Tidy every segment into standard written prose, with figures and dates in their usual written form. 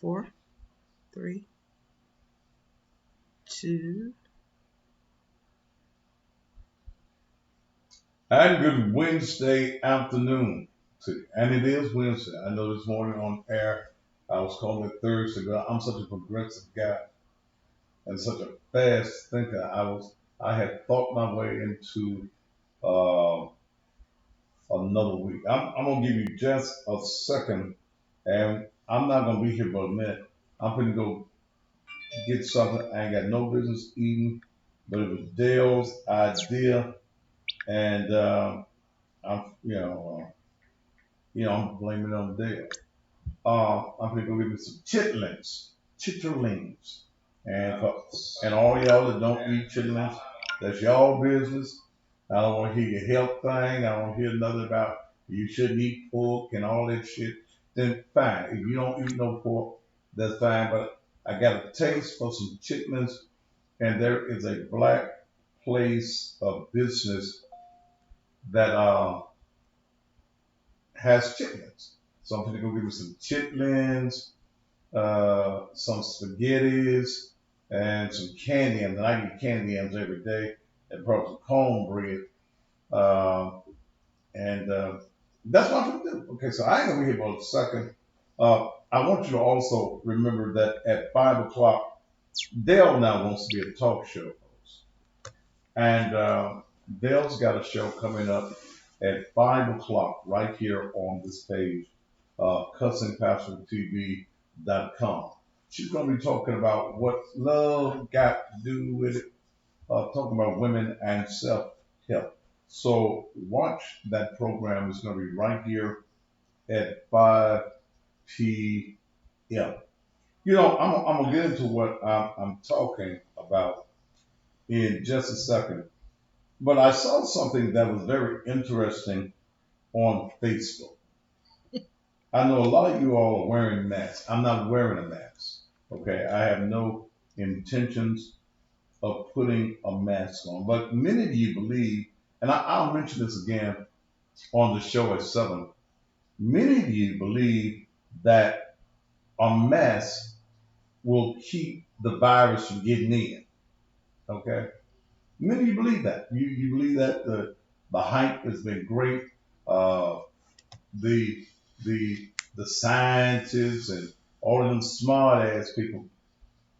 Four, three, two. And good Wednesday afternoon to you. And it is Wednesday. I know this morning on air I was calling it Thursday, but I'm such a progressive guy and such a fast thinker. I had thought my way into uh, another week. I'm gonna give you just a second, and I'm not gonna be here but a minute. I'm gonna go get something I ain't got no business eating, but it was Dale's idea, and I'm I'm blaming it on Dale. I'm gonna go get me some chitterlings, and all y'all that don't eat chitterlings, that's y'all business. I don't want to hear your health thing. I don't want to hear nothing about you shouldn't eat pork and all that shit. Then fine, if you don't eat no pork, that's fine. But I got a taste for some chitterlings, and there is a black place of business that has chitlins. So I'm gonna go get me some chitlins, some spaghettis, and some candy yams. And I eat candy yams every day, and probably some cornbread. Uh, and That's what I'm gonna do. Okay, so I ain't gonna be here for a second. I want you to also remember that at 5 o'clock, Dale now wants to be a talk show host, and Dale's got a show coming up at 5 o'clock right here on this page, Cussing Pastor TV.com. She's going to be talking about what love got to do with it, talking about women and self help. So watch that program. It's going to be right here at 5 p.m. I'm going to get into what I'm talking about in just a second. But I saw something that was very interesting on Facebook. I know a lot of you all are wearing masks. I'm not wearing a mask. Okay, I have no intentions of putting a mask on. But many of you believe, and I'll mention this again on the show at 7. Many of you believe that a mask will keep the virus from getting in. Okay, many of you believe that. You believe that the hype has been great. Uh, the the the scientists and all of them smart ass people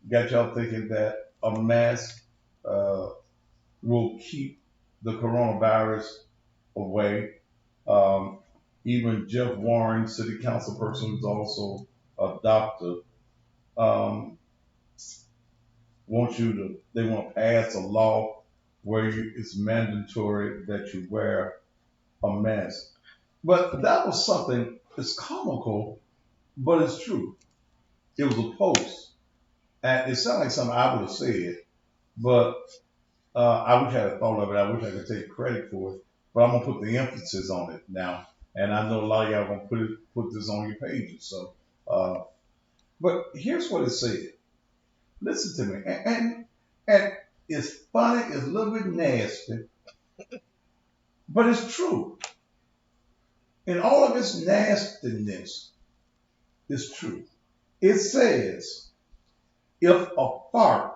got y'all thinking that a mask uh, will keep the coronavirus away. Um, Even Jeff Warren, city council person who's also a doctor, um, they want to pass a law where it's mandatory that you wear a mask. But that was something, it's comical, but it's true. It was a post. And it sounded like something I would have said, but I wish I had thought of it. I wish I could take credit for it. But I'm gonna put the emphasis on it now, and I know a lot of y'all gonna put this on your pages. So, uh, but here's what it said. Listen to me, and it's funny. It's a little bit nasty, but it's true. In all of its nastiness, it's true. It says, if a fart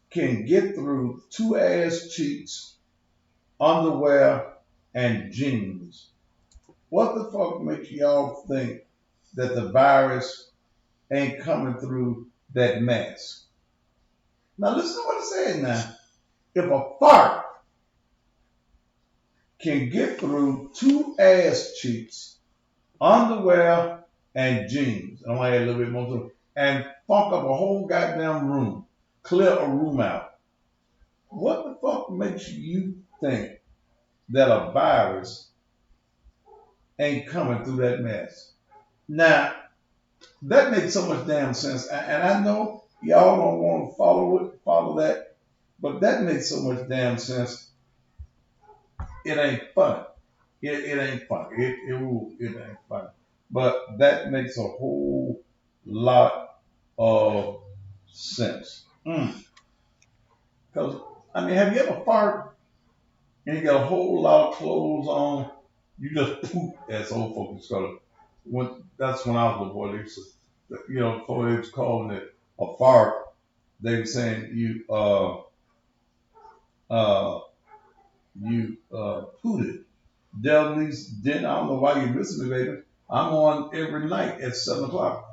can get through two ass cheeks, underwear, and jeans, what the fuck makes y'all think that the virus ain't coming through that mask? Now listen to what it said now. If a fart can get through two ass cheeks, underwear, and jeans, and I'm gonna add a little bit more to it, and funk up a whole goddamn room, clear a room out, what the fuck makes you think that a virus ain't coming through that mask? Now, that makes so much damn sense. And I know y'all don't want to follow that, but that makes so much damn sense. It ain't fun. It ain't fun. It ain't fun. But that makes a whole lot of sense. Because, I mean, have you ever farted and you got a whole lot of clothes on? You just poop, as old folks call it. That's when I was a boy. They used to before they was calling it a fart, they were saying uh, pooted. Delise, then I don't know why you're missing me, baby. I'm on every night at 7 o'clock.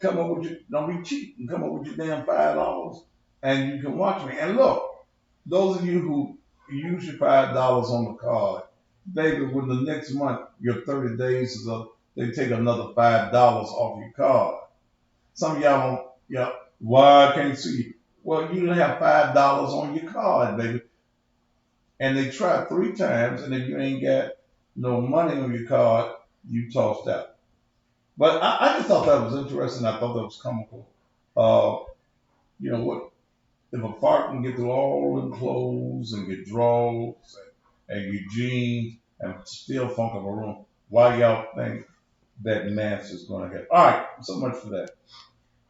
Come up with your, don't be cheap and come up with your damn $5 and you can watch me. And look, those of you who use your $5 on the card, baby, when the next month your 30 days is up, they take another $5 off your card. Some of y'all don't, why I can't see you? Well, you don't have $5 on your card, baby. And they try 3 times, and if you ain't got no money on your card, you tossed out. But I just thought that was interesting. I thought that was comical. Uh, what? If a fart can get through all them clothes and get drawers and get jeans and still funk up a room, why y'all think that mass is going to happen? All right, so much for that.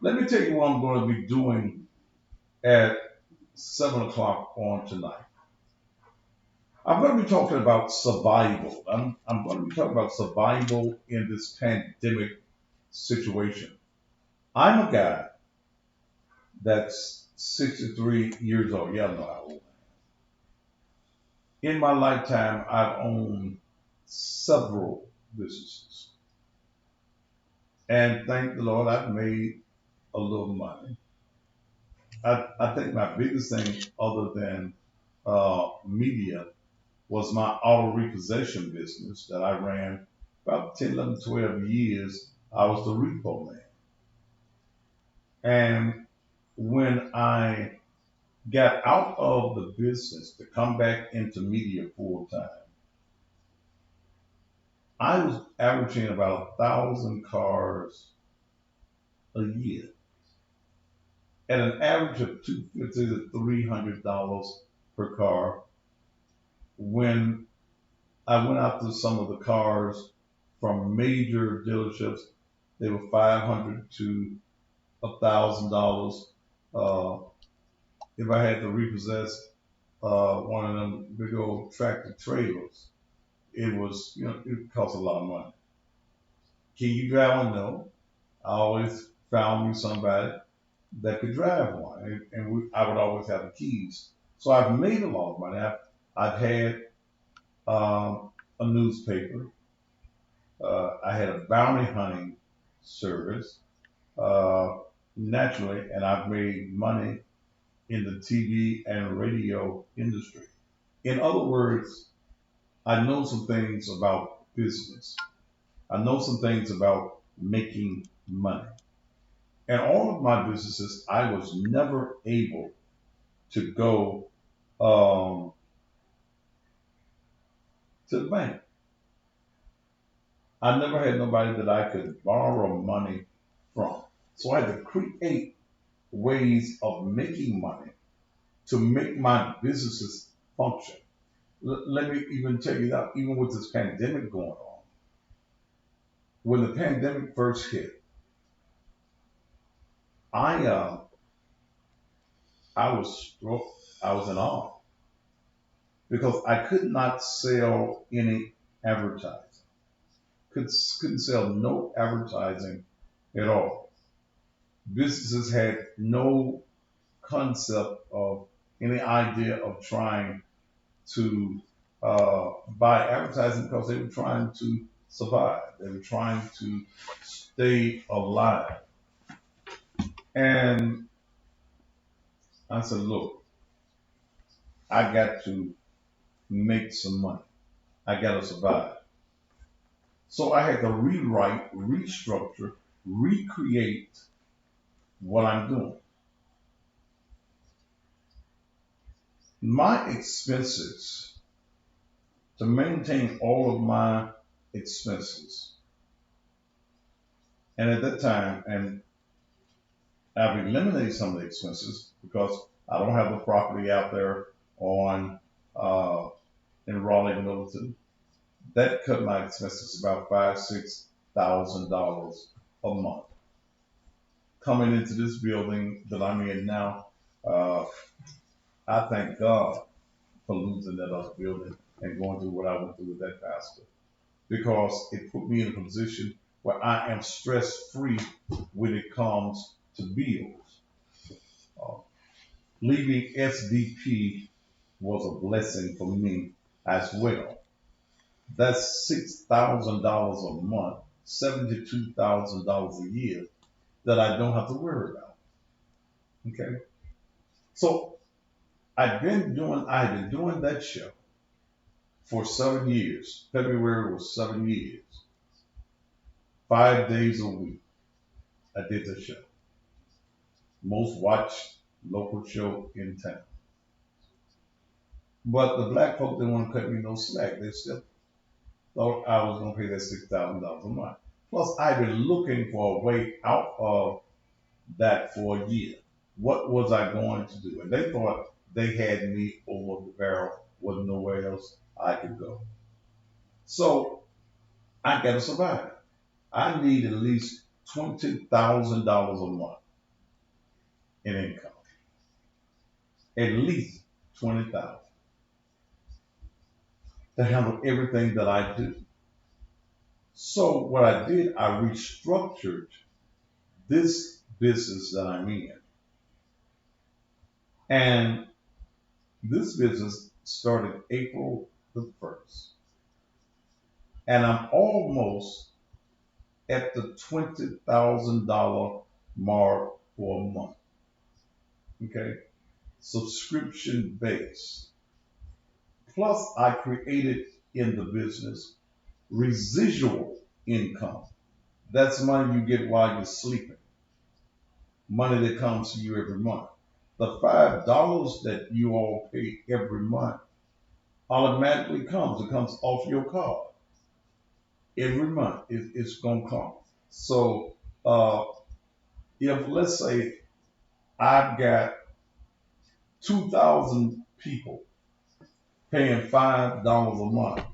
Let me tell you what I'm going to be doing at 7 o'clock on tonight. I'm going to be talking about survival. I'm going to be talking about survival in this pandemic situation. I'm a guy that's 63 years old. Y'all know how old. In my lifetime, I've owned several businesses. And thank the Lord, I've made a little money. I think my biggest thing, other than media, was my auto repossession business that I ran about 10, 11, 12 years. I was the repo man. And when I got out of the business to come back into media full time, I was averaging about 1,000 cars a year at an average of $250 to $300 per car. When I went out to some of the cars from major dealerships, they were $500 to $1,000. Uh, if I had to repossess one of them big old tractor trailers, it cost a lot of money. Can you drive one? No. I always found me somebody that could drive one, I would always have the keys. So I've made a lot of money. I've had a newspaper. I had a bounty hunting service, uh, naturally, and I've made money in the TV and radio industry. In other words, I know some things about business. I know some things about making money. And all of my businesses, I was never able to go um, to the bank. I never had nobody that I could borrow money from. So I had to create ways of making money to make my businesses function. Let me even tell you that, even with this pandemic going on, when the pandemic first hit, I uh, I was I was in awe because I could not sell any advertising. Couldn't sell no advertising at all. Businesses had no concept of any idea of trying to buy advertising because they were trying to survive. They were trying to stay alive. And I said, look, I got to make some money. I got to survive. So I had to rewrite, restructure, recreate what I'm doing. My expenses, to maintain all of my expenses, and at that time, and I've eliminated some of the expenses because I don't have the property out there on uh, in Raleigh, Middleton. That cut my expenses about $5,000 to $6,000 a month. Coming into this building that I'm in now, uh, I thank God for losing that other building and going through what I went through with that pastor because it put me in a position where I am stress free when it comes to bills. Uh, Leaving SDP was a blessing for me as well. That's $6,000 a month, $72,000 a year that I don't have to worry about. Okay, so I've been doing that show for 7 years. February was 7 years, 5 days a week. I did the show, most watched local show in town. But the black folk didn't want to cut me no slack. They still thought I was going to pay that $6,000 a month. Plus, I've been looking for a way out of that for a year. What was I going to do? And they thought they had me over the barrel, wasn't nowhere else I could go. So I got to survive. I need at least $20,000 a month in income, at least 20,000 to handle everything that I do. So what I did, I restructured this business that I'm in, and this business started April the 1st, and I'm almost at the $20,000 mark for a month. Okay, subscription based. Plus, I created in the business residual income. That's money you get while you're sleeping, money that comes to you every month. The $5 that you all pay every month automatically comes. It comes off your card every month. It's going to come. So uh, if, let's say, I've got 2,000 people paying $5 a month,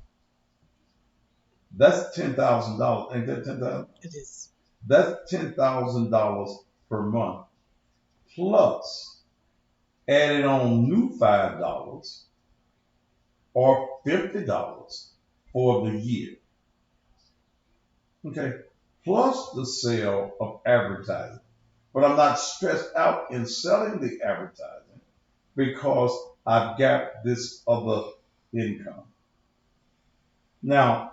that's $10,000. Ain't that 10,000? It is. That's $10,000 per month. Plus, added on new $5 or $50 for the year. Okay. Plus the sale of advertising. But I'm not stressed out in selling the advertising because I've got this other income. Now,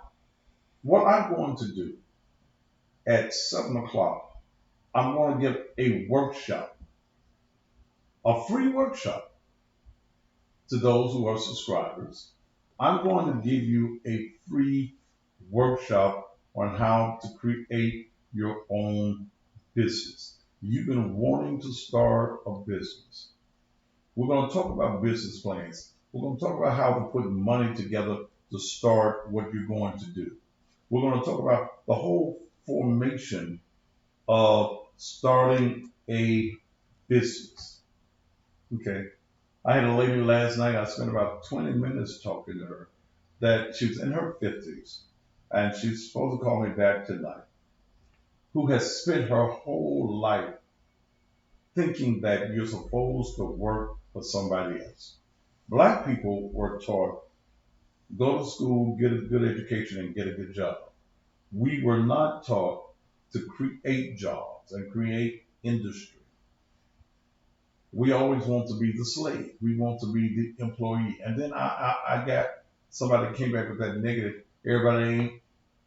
what I'm going to do at 7 o'clock, I'm going to give a workshop, a free workshop to those who are subscribers. I'm going to give you a free workshop on how to create your own business. You've been wanting to start a business. We're going to talk about business plans. We're going to talk about how to put money together to start what you're going to do. We're going to talk about the whole formation of starting a business. Okay. I had a lady last night, I spent about 20 minutes talking to her, that she was in her 50s, and she's supposed to call me back tonight, who has spent her whole life thinking that you're supposed to work for somebody else. Black people were taught, go to school, get a good education, and get a good job. We were not taught to create jobs and create industry. We always want to be the slave. We want to be the employee. And then I got somebody that came back with that negative. Everybody ain't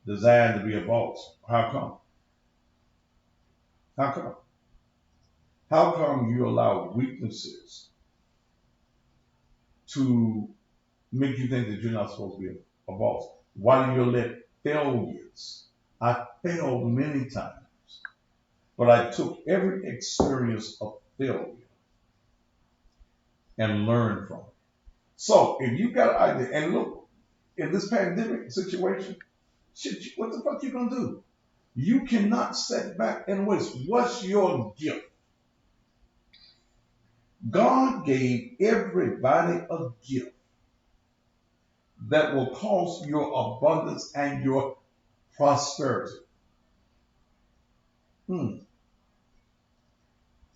designed to be a boss. How come? How come? How come you allow weaknesses to make you think that you're not supposed to be a boss? Why do you let failures? I failed many times, but I took every experience of failure and learned from it. So if you got an idea, and look, in this pandemic situation, shit, what the fuck you gonna do? You cannot sit back and waste. What's your gift? God gave everybody a gift that will cause your abundance and your prosperity. Hmm.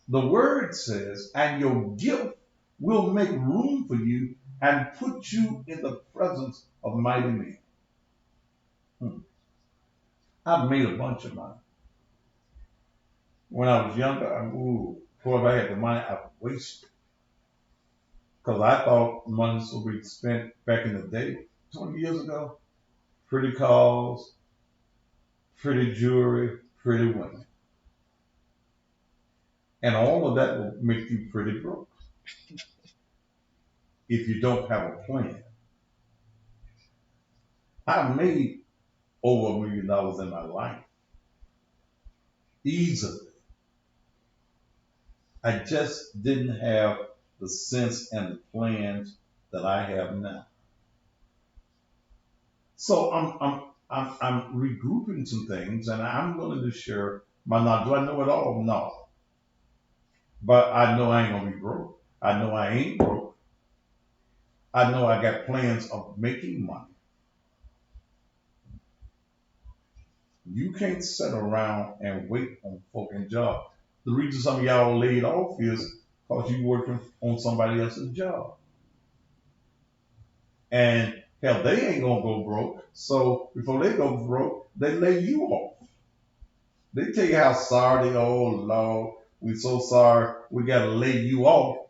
The word says, and your gift will make room for you and put you in the presence of mighty men. Hmm. I've made a bunch of money. When I was younger, before I had the money, I wasted because I thought money would be spent back in the day, 20 years ago. Pretty cars, pretty jewelry, pretty women. And all of that will make you pretty broke if you don't have a plan. I've made over $1 million in my life easily. I just didn't have the sense and the plans that I have now. So I'm regrouping some things, and I'm willing to share my knowledge. Do I know it all? No, but I know I ain't gonna be broke. I know I ain't broke. I know I got plans of making money. You can't sit around and wait on fucking job. The reason some of y'all are laid off is because you working on somebody else's job. And hell, they ain't gonna go broke. So before they go broke, they lay you off. They tell you how sorry they are. Oh Lord, we so sorry. We gotta lay you off.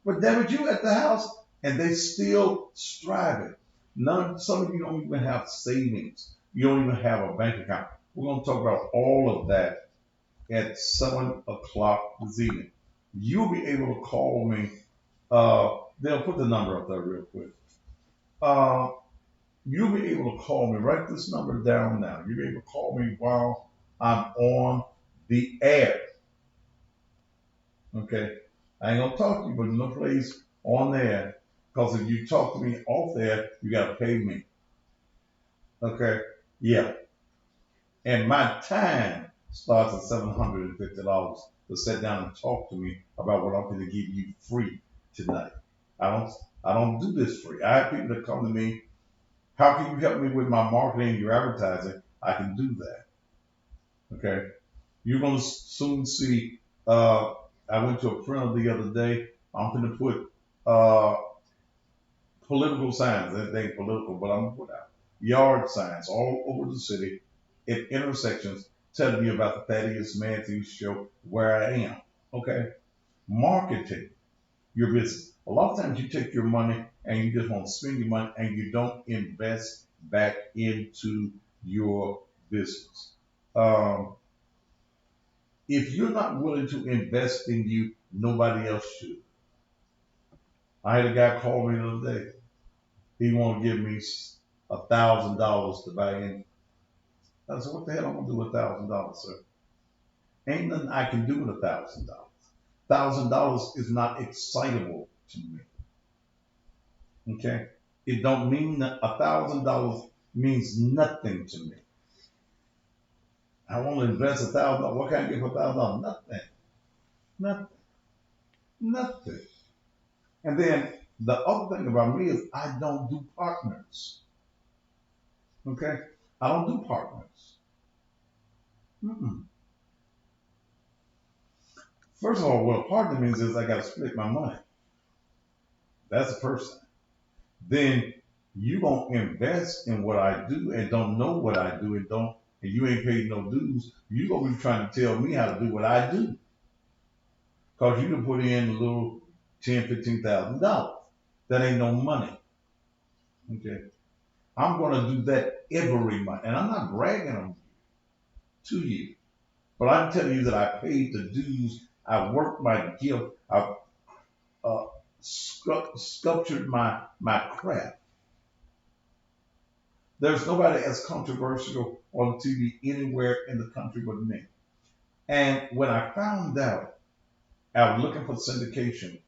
But damn it, you at the house and they still striving. Some of you don't even have savings. You don't even have a bank account. We're gonna talk about all of that at 7 o'clock this evening. You'll be able to call me. They'll put the number up there real quick. Uh, you'll be able to call me. Write this number down now. You'll be able to call me while I'm on the air. Okay? I ain't gonna talk to you, but no place on there. Because if you talk to me off there, you gotta pay me. Okay? Yeah. And my time starts at $750 to sit down and talk to me about what I'm going to give you free tonight. I don't I don't do this free. I have people that come to me. How can you help me with my marketing and your advertising? I can do that. Okay. You're gonna soon see. I went to a printer the other day. I'm going to put political signs. They ain't political, but I'm gonna put out yard signs all over the city at intersections telling you about the Thaddeus Matthews show where I am. Okay. Marketing your business. A lot of times you take your money and you just want to spend your money and you don't invest back into your business. Um, if you're not willing to invest in you, nobody else should. I had a guy call me the other day. He wanted to give me $1,000 to buy in. I said, what the hell I'm gonna do with $1,000, sir? Ain't nothing I can do with $1,000. $1,000 is not excitable to me. Okay? It don't mean that $1,000 means nothing to me. I want to invest $1,000. What can I get for $1,000? Nothing. Nothing. Nothing. And then the other thing about me is I don't do partners. Okay? I don't do partners. Mm-mm. First of all, what a partner means is I got to split my money. That's the first thing. Then you gonna invest in what I do and don't know what I do and you ain't paid no dues. You gonna be trying to tell me how to do what I do because you can put in a little $10,000, $15,000. That ain't no money. Okay, I'm gonna do that every month, and I'm not bragging on you to you, but I'm telling you that I paid the dues. I worked my gift. I uh, sculptured my craft. There's nobody as controversial on TV anywhere in the country but me. And when I found out, I was looking for syndication.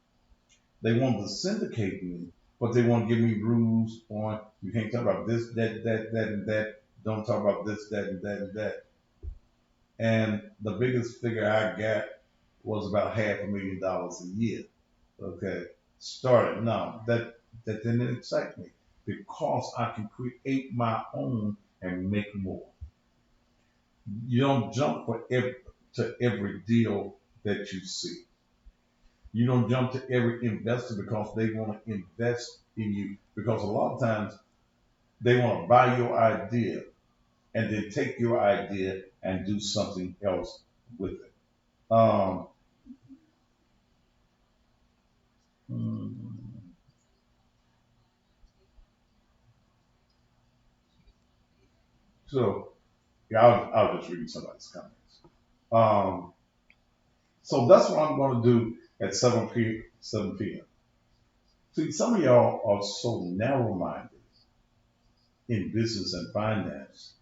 They wanted to syndicate me, but they want to give me rules on you can't talk about this, that, and that. Don't talk about this, that, and that, and that. And the biggest figure I got was about $500,000 a year. Okay, started. No, that didn't excite me because I can create my own and make more. You don't jump to every deal that you see. You don't jump to every investor because they want to invest in you. Because a lot of times they want to buy your idea and then take your idea and do something else with it. Um, hmm, so yeah, I'll just read somebody's comments. Um, so that's what I'm going to do at 7 p.m. See, some of y'all are so narrow-minded in business and finance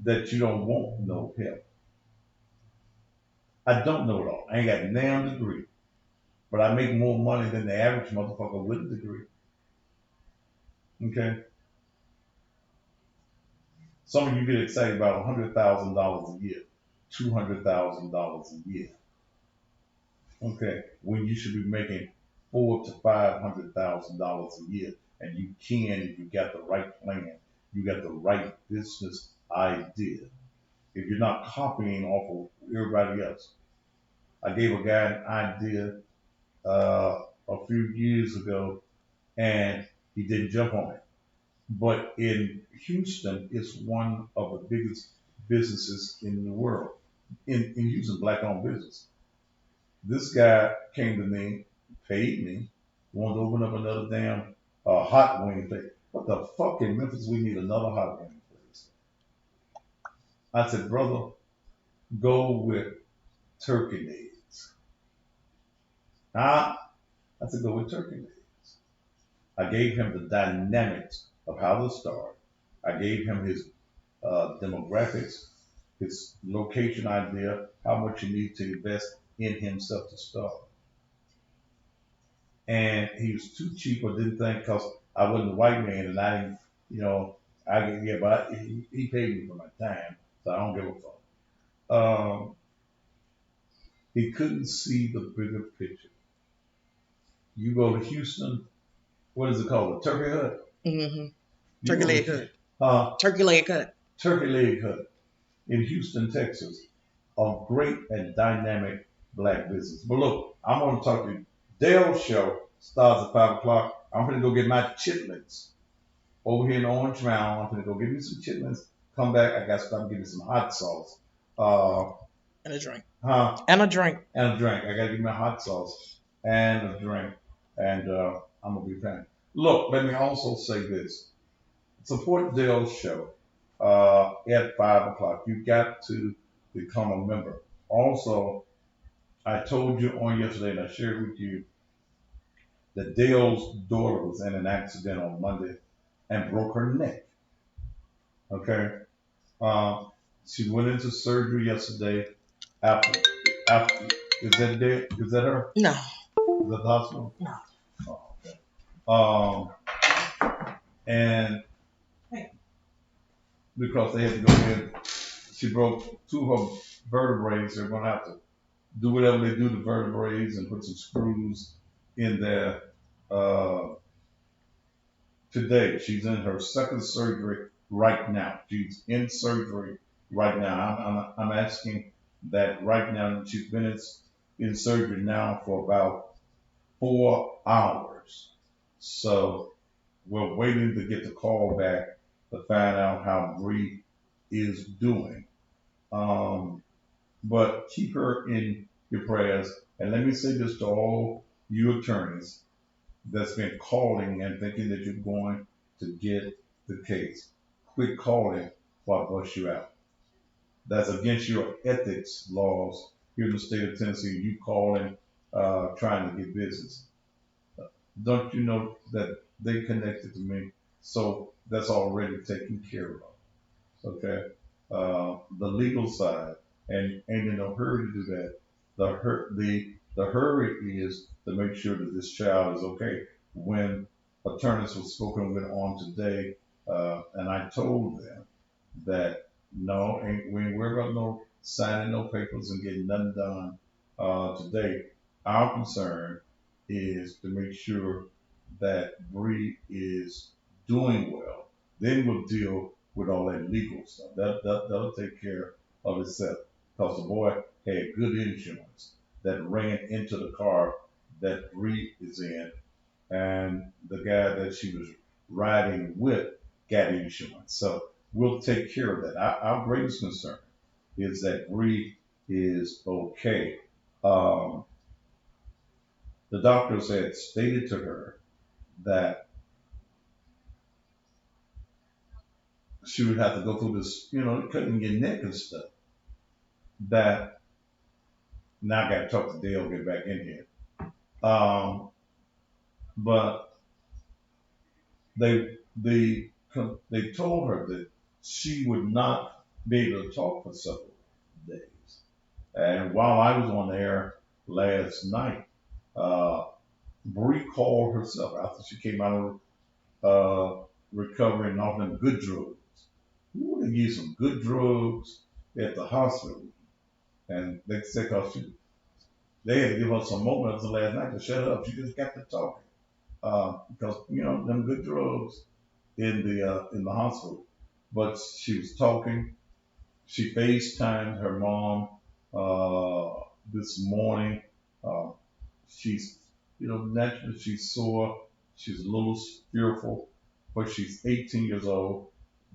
that you don't want no help. I don't know it all. I ain't got a damn degree, but I make more money than the average motherfucker with a degree. Okay, some of you get excited about $100,000 a year, $200,000 a year. Okay, when you should be making $400,000 to $500,000 a year, and you can if you got the right plan, you got the right business idea. If you're not copying off of everybody else, I gave a guy an idea a few years ago, and he didn't jump on it. But in Houston, it's one of the biggest businesses in the world. In Houston, black-owned business. This guy came to me, paid me, wanted to open up another damn hot wing place. What the fuck in Memphis? We need another hot wing place. I said, brother, go with turkey legs. Huh? I said, go with turkey legs. I gave him the dynamics of how to start. I gave him his demographics, his location idea, how much you need to invest in himself to start. And he was too cheap or didn't think because I wasn't a white man and I didn't, you know, I didn't get, but he paid me for my time, so I don't give a fuck. He couldn't see the bigger picture. You go to Houston, what is it called? A turkey hut? Mm-hmm. You Turkey go leg to cut. uh, Turkey leg cut. Turkey Leg Hut in Houston, Texas. A great and dynamic black business. But look, I'm going to talk to you. Dale's show starts at 5 o'clock. I'm going to go get my chitlins over here in Orange Mound. I'm going to go get me some chitlins. Come back. I got to stop getting some hot sauce. Uh, And a drink. huh? And a drink. And a drink. I got to get my hot sauce and a drink. And I'm going to be fine. Look, let me also say this. Support Dale's show at 5 o'clock. You got to become a member. Also, I told you on yesterday, and I shared with you that Dale's daughter was in an accident on Monday and broke her neck. Okay, um, she went into surgery yesterday. After, after, is that there? Is that her? No. Is that the hospital? No. Oh, okay. And because they had to go in, she broke two of her vertebrae. They're going to have to do whatever they do to vertebrae and put some screws in there. Uh, Today. She's in her second surgery right now. She's in surgery right now. I'm asking that right now. She's been in surgery now for about 4 hours. So we're waiting to get the call back to find out how Bree is doing. Um, but keep her in your prayers. And let me say this to all you attorneys that's been calling and thinking that you're going to get the case. Quit calling or I'll bust you out. That's against your ethics laws here in the state of Tennessee. You calling, trying to get business. Don't you know that they connected to me? So that's already taken care of. Okay. The legal side, and ain't in no hurry to do that. The hurry is to make sure that this child is okay. When attorneys were spoken with on today, and I told them that no, we ain't worried about no signing no papers and getting nothing done today. Our concern is to make sure that Bree is doing well. Then we'll deal with all that legal stuff. That'll take care of itself. Because the boy had good insurance that ran into the car that Bree is in, and the guy that she was riding with got insurance. So we'll take care of that. Our greatest concern is that Bree is okay. Um, the doctors had stated to her that she would have to go through this, cutting your neck and stuff. That now I got to talk to Dale, get back in here. Um, but they they told her that she would not be able to talk for several days. And while I was on the air last night, uh, Bree called herself after she came out of recovery and off them good drugs. Ooh, they gave some good drugs at the hospital, and they said because they had to give her some more medicine last night to shut up. She just got to talking because them good drugs in the hospital. But she was talking. She FaceTimed her mom this morning. Uh, she's naturally she's sore. She's a little fearful, but she's 18 years old.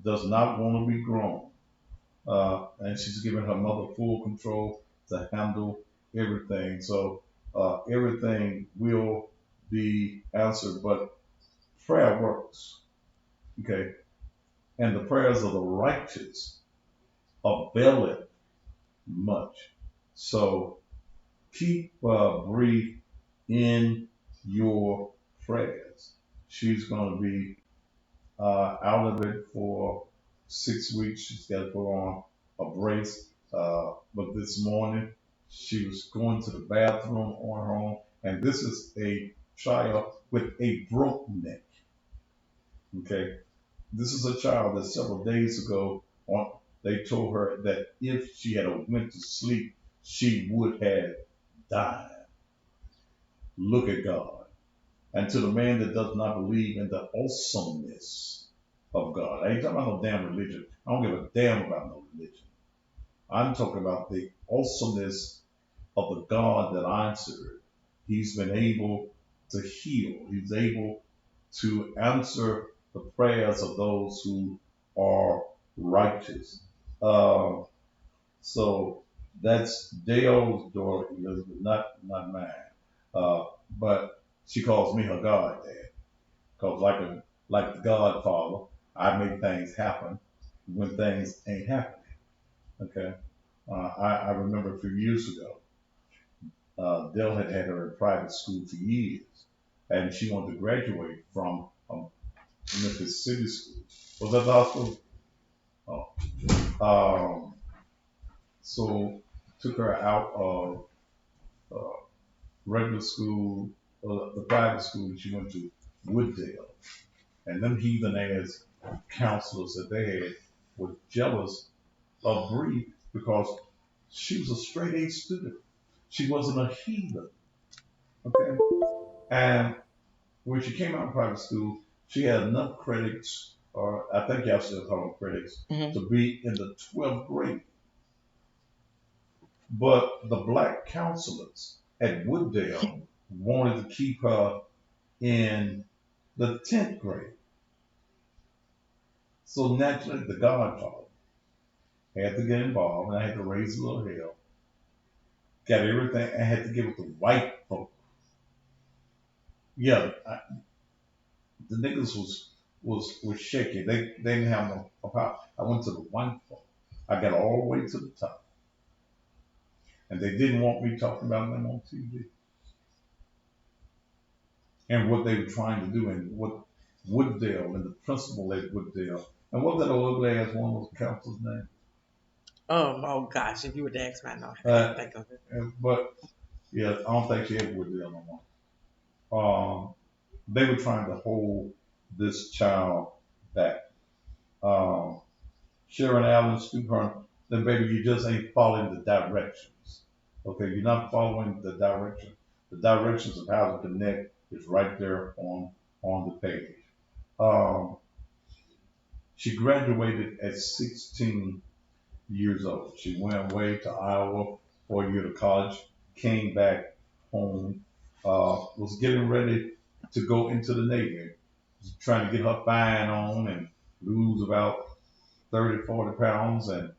Does not want to be grown, and she's given her mother full control to handle everything. So everything will be answered, but prayer works. Okay, and the prayers of the righteous availeth much. So keep Bree in your prayers. She's going to be out of it for 6 weeks. She's got to put on a brace. But this morning, she was going to the bathroom on her own. And this is a child with a broke neck. Okay. This is a child that several days ago they told her that if she had went to sleep, she would have died. Look at God. And to the man that does not believe in the awesomeness of God. I ain't talking about no damn religion. I don't give a damn about no religion. I'm talking about the awesomeness of the God that I serve. He's been able to heal. He's able to answer the prayers of those who are righteous. Um, so that's Dale's daughter, Elizabeth, not mine. But she calls me her God dad, because like the Godfather, I make things happen when things ain't happening. Okay, I remember a few years ago, Dell had had her in private school for years, and she wanted to graduate from Memphis City School. Was that the hospital? Oh. So took her out of uh, regular school, the private school that she went to, Wooddale. And them heathen ass counselors that they had were jealous of Bree because she was a straight A student. She wasn't a heathen. Okay. And when she came out of private school, she had enough credits, or I think y'all still call them credits, Mm-hmm. to be in the 12th grade. But the black counselors at Wooddale wanted to keep her in the 10th grade. So naturally, the Godfather had to get involved, and I had to raise a little hell. Got everything. I had to give it to white folk. Yeah, the niggas was shaky. They didn't have no power. I went to the white folk. I got all the way to the top, and they didn't want me talking about them on TV and what they were trying to do and what Wooddale and the principal at Wooddale and what that old ugly ass one was the counselor's name. Oh gosh, if you were to ask me, I know I can't Uh, think of it. but yeah, I don't think she ever Wooddale no more. They were trying to hold this child back. Um, Sharon Allen, Stu Hearn, then baby, you just ain't following the directions. Okay, you're not following the direction. The directions of how to connect is right there on the page. Um, she graduated at 16 years old. She went away to Iowa for a year to college, came back home, was getting ready to go into the Navy, trying to get her fine on and lose about 30, 40 pounds and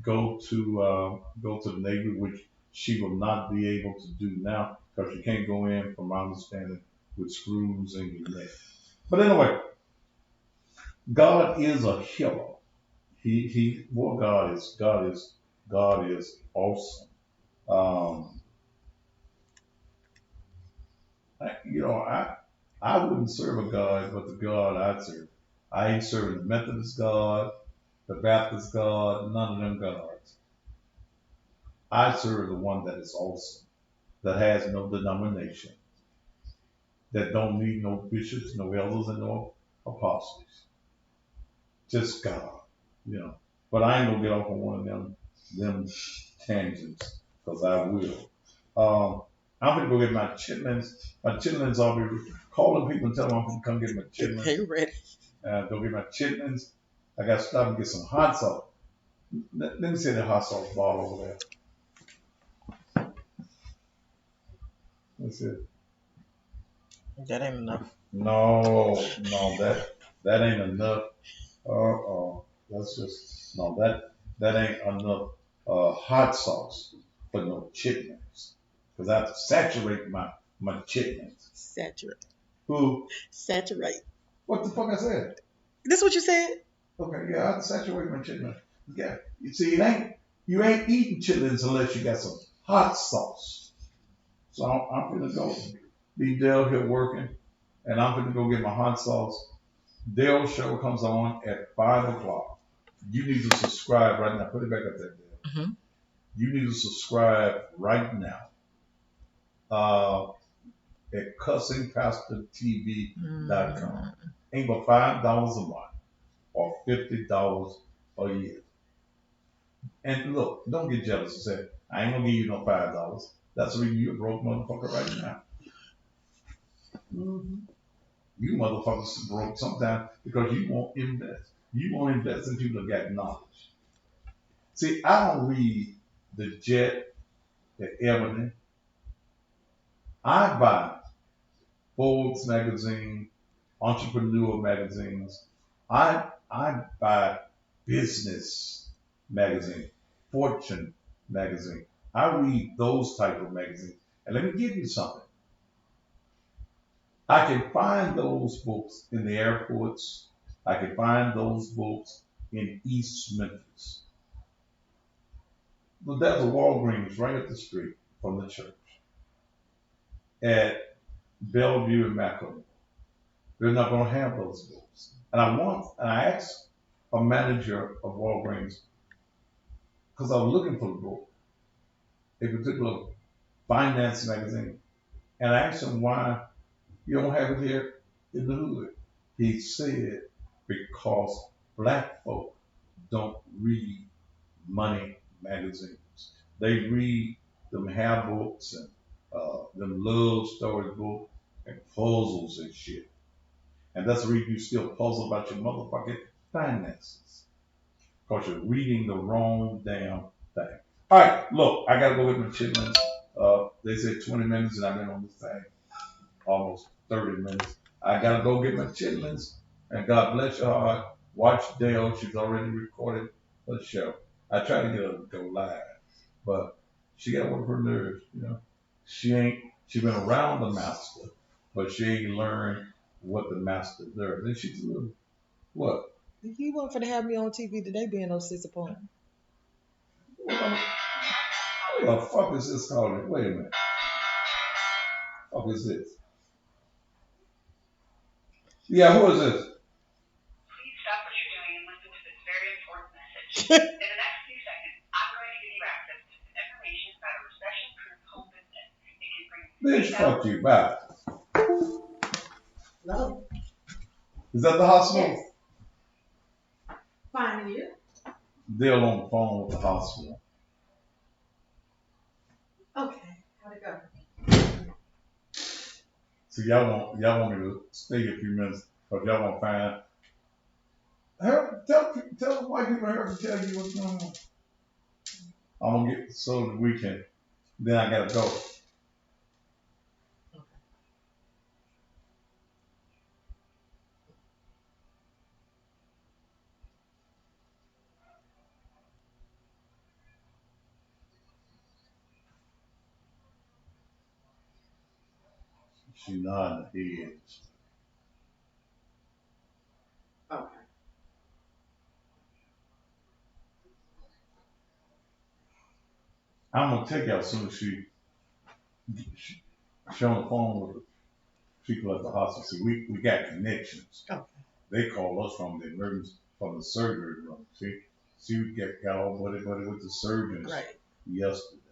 go to the Navy, which she will not be able to do now because you can't go in, from my understanding, with screws in your neck. But anyway, God is a healer. Well, God is awesome. Um, I wouldn't serve a God but the God I serve. I ain't serving the Methodist God, the Baptist God, none of them gods. I serve the one that is awesome, that has no denomination, that don't need no bishops, no elders, and no apostles. Just God, you know. But I ain't gonna get off on one of them tangents, because I will. I'm gonna go get my chitlins. My chitlins, I'll be calling people and telling them I'm gonna come get my chitlins. They ready. Go get my chitlins. I gotta stop and get some hot sauce. Let me see the hot sauce bottle over there. Let's see. That ain't enough. No, that ain't enough. That's just no. That ain't enough hot sauce for no chitlins. Because I have to saturate my chitlins. Saturate. Who? Saturate. What the fuck I said? This what you said? Okay, yeah, I have to saturate my chitlins. Yeah, you see, you ain't eating chitlins unless you got some hot sauce. So I'm gonna go be Dale here working, and I'm gonna go get my hot sauce. Dale's show comes on at 5 o'clock. You need to subscribe right now. Put it back up there, Dale. Mm-hmm. You need to subscribe right now at CussingPastorTV.com. Ain't but $5 a month or $50 a year. And look, don't get jealous and say, I ain't gonna give you no $5. That's the reason you're a broke motherfucker right now. Mm-hmm. You motherfuckers broke sometimes because you won't invest. You won't invest in people that got knowledge. See, I don't read the Jet, the Ebony. I buy Forbes magazine, Entrepreneur magazines. I buy business magazine, Fortune magazine. I read those type of magazines. And let me give you something. I can find those books in the airports. I can find those books in East Memphis. But there's a Walgreens right up the street from the church at Bellevue and Macomb. They're not going to have those books. And I asked a manager of Walgreens, because I was looking for the book, a particular finance magazine, and I asked him why you don't have it here in the hood. He said, because black folk don't read money magazines. They read them hair books and them love story books and puzzles and shit. And that's the reason you still puzzle about your motherfucking finances. Because you're reading the wrong damn thing. All right, look, I got to go get my chitlins. They said 20 minutes, and I've been on this thing almost 30 minutes. I got to go get my chitlins. And God bless your heart. Watch Dale. She's already recorded the show. I tried to get her to go live, but she got to work her nerves, you know. She been around the master, but she ain't learned what the master does. And she's a little, what? You want for to have me on TV today being no disappointed. What the fuck is this called? Wait a minute. What the fuck is this? Yeah, who is this? Please stop what you're doing and listen to this very important message. In the next few seconds, I'm going to give you access to some information about a recession-proof home business. It can bring. Bitch, fuck you. Bye. No. Is that the hospital? Yes. Fine, you. They're on the phone with the hospital. Okay, how'd it go? So y'all want me to stay a few minutes, but y'all want to find. Tell the white people here to tell you what's going on. I'm gonna get so the weekend. Then I gotta go. She nodding her head. Okay. I'm gonna take out as soon as she on the phone with the people at the hospital. See, we got connections. Okay. They call us from the emergency from the surgery room. See, we got all buddy with the surgeons Right. yesterday.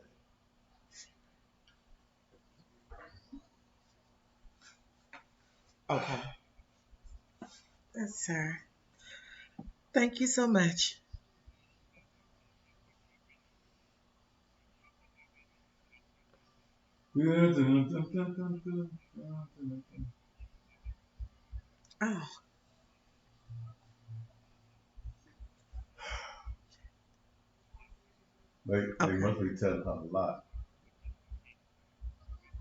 Okay. Yes, sir. Thank you so much. Oh, They okay. must be telling her a lot.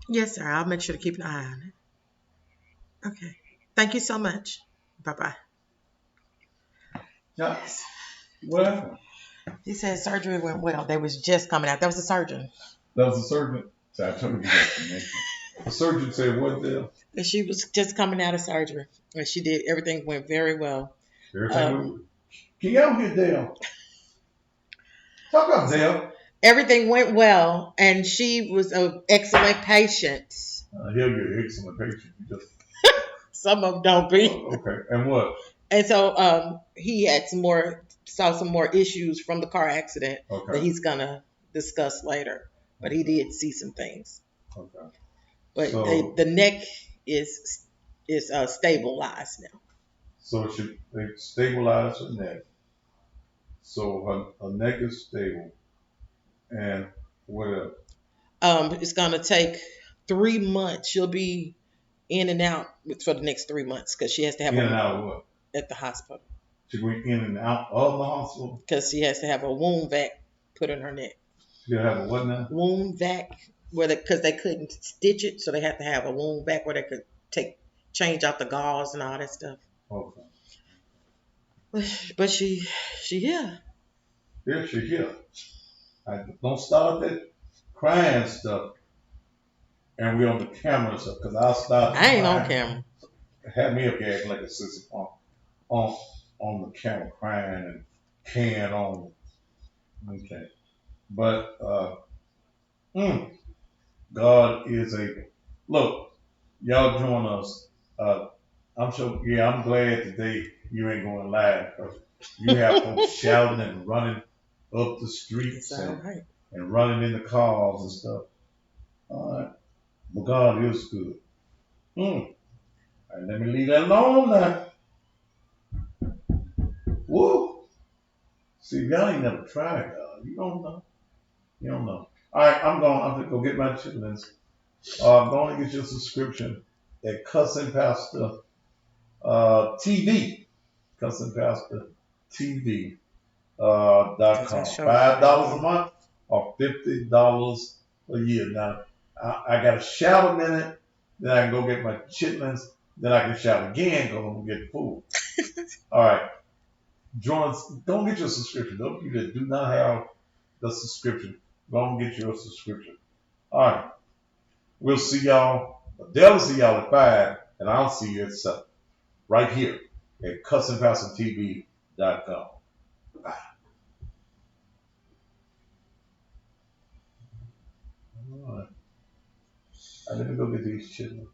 Yes, sir. I'll make sure to keep an eye on it. Okay. Thank you so much. Bye bye. Yeah, what happened? He said surgery went well. They was just coming out. That was the surgeon. That was the surgeon. So I told you that connection. The surgeon said what there? And she was just coming out of surgery. And she did everything went very well. Everything Um, went. Can y'all hear Dale? Talk up, Dale. everything went well, and she was an excellent patient. He'll get excellent patient. You just Some of them don't be. okay. And what? And so he had saw some more issues from the car accident that Okay. he's gonna discuss later. But he did see some things. Okay. But So the neck is stabilized now. so they stabilize her neck. So her neck is stable. And what else? It's gonna take 3 months. She'll be in and out for the next 3 months because she has to have In and out of what? at the hospital She went in and out of the hospital. because she has to have a wound vac put in her neck. She gotta have a what now? Wound vac, because they couldn't stitch it, so they had to have a wound vac where they could change out the gauze and all that stuff. Okay. But she yeah. Yeah, she's here. I don't start that crying stuff. And we on the camera and stuff, because I'll start I ain't on crying. camera. Have me up here acting like a sissy on the camera crying and can on. Okay. But God is able. Look, y'all join us. I'm sure, yeah, I'm glad today you ain't going live because you have folks shouting and running up the streets It's all right. and running in the cars and stuff. All right. But God is good. And let me leave that alone now. Woo! See, y'all ain't never tried God. You don't know. You don't know. All right, I'm gonna go get my chitlins. Go and get your subscription at Cussing Pastor TV. Cussing Pastor TV .com. $5 a month or $50 a year. Now, I got to shout a minute, then I can go get my chitlins, then I can shout again, go and get food. All right. Join us. Don't get your subscription. Those people that do not have the subscription, go and get your subscription. All right. We'll see y'all. They'll see y'all at 5, and I'll see you at 7. Right here at CussingPastorTV.com. Bye. All right. Let me go get these chitlins.